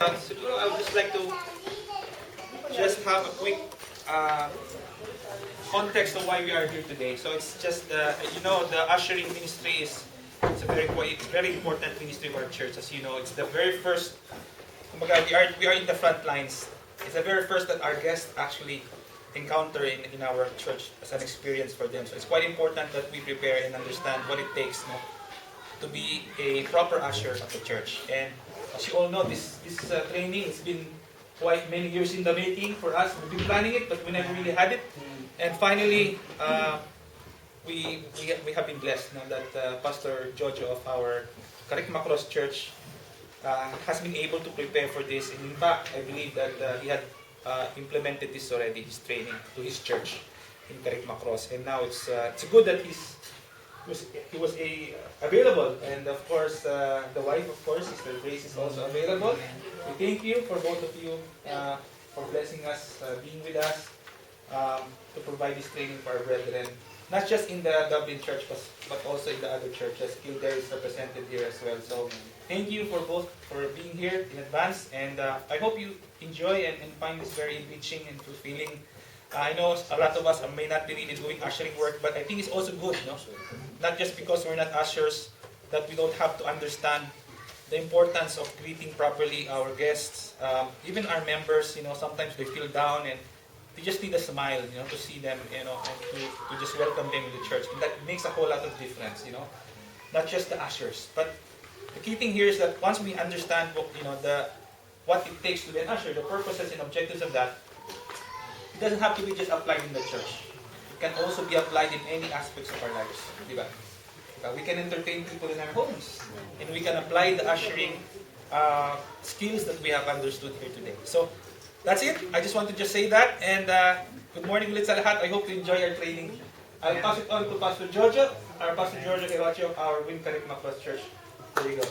Siguro I would just like to just have a quick uh, context of why we are here today. So it's just the ushering ministry is it's a very important ministry of our church. As you know, it's the very first. Kumbaga, we are in the front lines. It's the very first that our guests actually encounter in our church as an experience for them. So it's quite important that we prepare and understand what it takes, no, to be a proper usher of the church. And as you all know, this training has been quite many years in the making for us. We've been planning it, but we never really had it. And finally, we have been blessed now that Pastor Jojo of our Karikma Cross Church has been able to prepare for this. And in fact, I believe that he had implemented this already, his training to his church in Karikma Cross. And now it's good that he was available, and of course the wife, of course, Sister Grace, is also available. We thank you for both of you for blessing us, being with us, to provide this training for our brethren, not just in the Dublin church, but also in the other churches. Kildare is represented here as well. So thank you for both for being here in advance, and I hope you enjoy and find this very enriching and fulfilling. I know a lot of us may not be really doing ushering work, but I think it's also good, no? Not just because we're not ushers, that we don't have to understand the importance of greeting properly our guests, even our members. Sometimes they feel down and they just need a smile, to see them, and to just welcome them in the church. And that makes a whole lot of difference, Not just the ushers, but the key thing here is that once we understand what it takes to be an usher, the purposes and objectives of that, it doesn't have to be just applied in the church. It can also be applied in any aspects of our lives. Diba? We can entertain people in our homes. And we can apply the ushering skills that we have understood here today. So, that's it. I just want to just say that. And good morning ulit sa lahat. I hope you enjoy our training. I'll pass it on to Pastor Jojo, Pastor Giorgio Keracho of our Win Karikma Cross Church. There you go.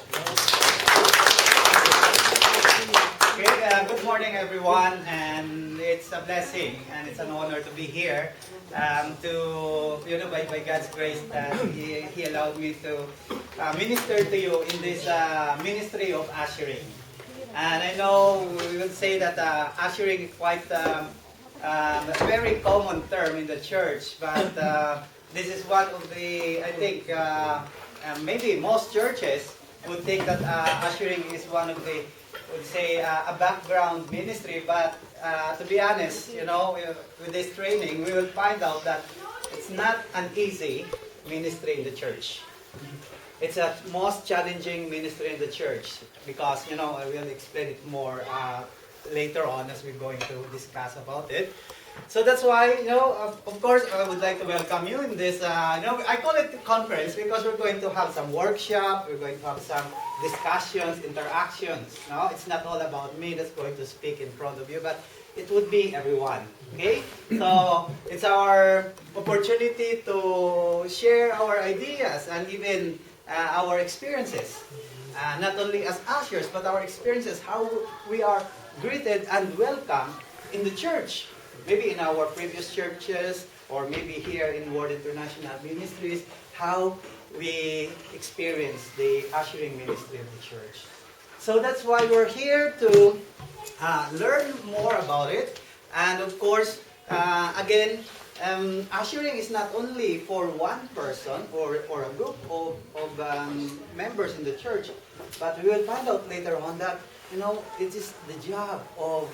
Okay, good morning everyone, and it's a blessing and it's an honor to be here. By God's grace that He allowed me to minister to you in this ministry of ushering. And I know we will say that ushering is quite a very common term in the church, but this is one of the, I think, maybe most churches would think that ushering is one of the, would say, a background ministry, but to be honest, with this training, we will find out that it's not an easy ministry in the church. It's a most challenging ministry in the church because, I will explain it more later on as we're going to discuss about it. So that's why, of course, I would like to welcome you in this, I call it conference because we're going to have some workshop, we're going to have some discussions, interactions. It's not all about me that's going to speak in front of you, but it would be everyone, okay? So it's our opportunity to share our ideas and even our experiences. Not only as ushers, but our experiences, how we are greeted and welcomed in the church. Maybe in our previous churches, or maybe here in World International Ministries, how we experience the ushering ministry of the church. So that's why we're here to learn more about it. And of course, again, ushering is not only for one person or a group of members in the church, but we will find out later on that, it is the job of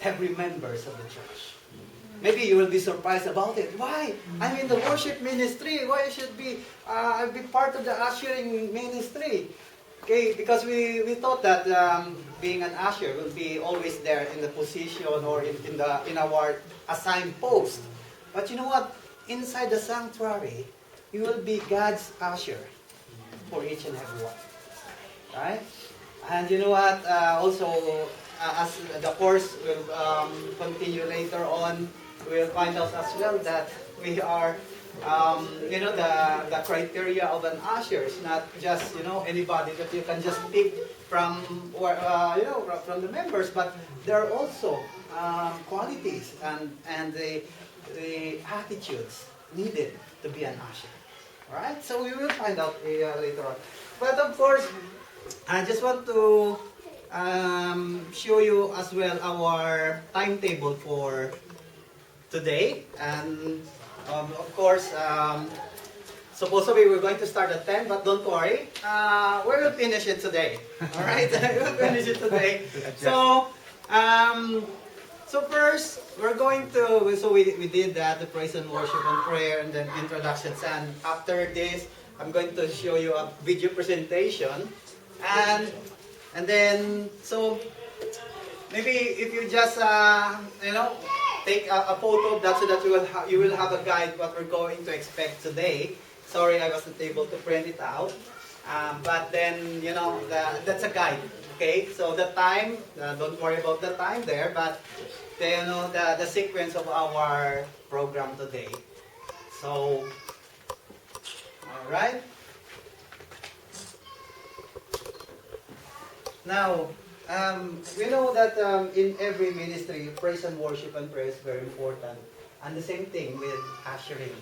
every members of the church. Maybe you will be surprised about it. Why? I'm in the worship ministry. Why should be part of the ushering ministry? Okay, because we thought that being an usher will be always there in the position or in our assigned post. But you know what? Inside the sanctuary, you will be God's usher for each and every one. Right? And you know what? Also, as the course will continue later on, we'll find out as well that we are, the criteria of an usher is not just, anybody that you can just pick from, from the members, but there are also qualities and the attitudes needed to be an usher. Alright? So we will find out later on. But of course, I just want to show you as well our timetable for today. And of course, supposedly we're going to start at 10, but don't worry. We will finish it today. All right? We'll finish it today. So, so first, we're going to, so we did that, the praise and worship and prayer, and then introductions. And after this, I'm going to show you a video presentation. And then, so maybe if you just, take a photo of that so that you will have a guide what we're going to expect today. Sorry, I wasn't able to print it out. But then, that's a guide. Okay, so the time, don't worry about the time there, but the sequence of our program today. So, all right. Now, we know that in every ministry, praise and worship and prayer is very important. And the same thing with ushering.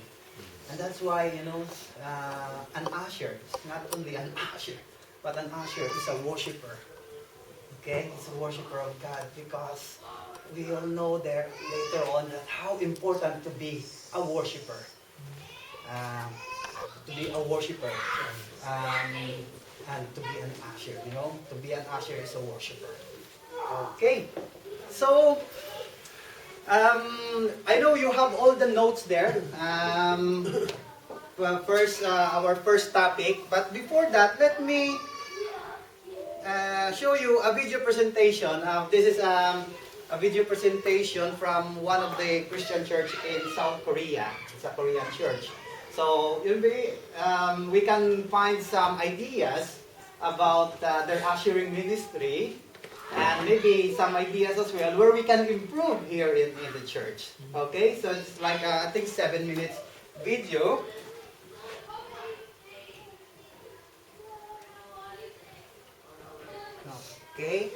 And that's why, an usher is not only an usher, but an usher is a worshiper. Okay? It's a worshiper of God, because we all know there later on that how important to be a worshiper. To be a worshiper. And to be an usher, to be an usher is a worshiper. Okay, so I know you have all the notes there. Well, first, our first topic, but before that, let me show you a video presentation. This is a video presentation from one of the Christian church in South Korea. It's a Korean church. So we can find some ideas about their ushering ministry, and maybe some ideas as well where we can improve here in the church. Okay, so it's like I think 7 minutes video. Okay.